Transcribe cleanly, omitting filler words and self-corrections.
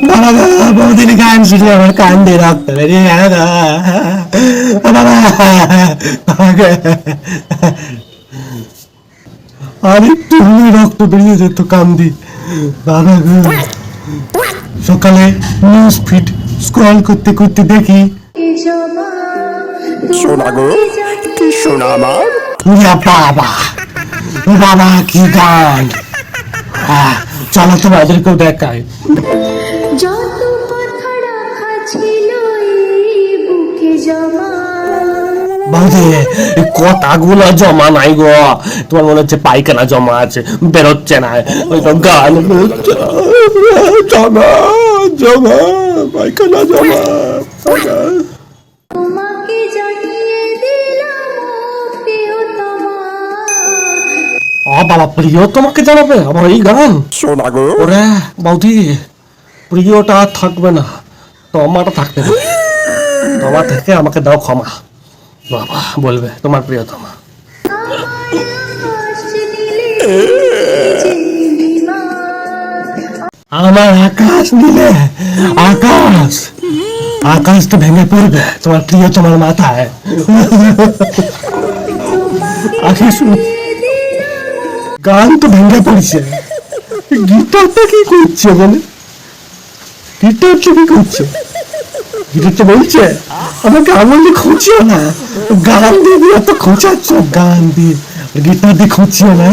বাবা গো, বৌদির গান শুনে আমার কান্দে রক্ত বেরিয়ে গেল গো। বাবা, বাবা গো। আরে তুমি রক্ত বেরিয়ে যেত কান্দি বাবা গো। সকালে নিউজ ফিড স্ক্রল করতে করতে দেখি শোনা গো, কি শোনা আমার। বাবা, বাবা কি গান। চলো তোমাদেরকেও দেখাই। যত কথা রাখা ছিল এই বুকে জমা, বৌদি এই কথাগুলো জমা নাই গো, তোমার মনে হচ্ছে পায়খানা জমা আছে, বেরোচ্ছে না। ওই তো গান জমা জমা, পায়খানা জমা। তোমাকে জানিয়ে দিলাম প্রিয়তমা। বাবা, প্রিয় তোমাকে জানাবে আবার এই গান। শোনা গো, ওরে বৌদি, প্রিয়টা আর থাকবে না, তোমারটা থাকবে না। তোমার থেকে আমাকে দাও ক্ষমা। বাবা বলবে তোমার প্রিয়তমা। আমার আকাশ নিলে, আকাশ, আকাশ তো ভেঙে পড়বে তোমার প্রিয়তমার মাথায়। আকাশ, গান তো ভেঙে পড়ছে, গিটারটা কি করছে বলে? গিটারটা কি করছে? গিটারটা বলছে আমাকে আঙুল দিয়ে খুঁজিও না, গান দিয়ে এত খোঁচাচ্ছ, গান দিয়ে গিটার দিয়ে খুঁজিও না।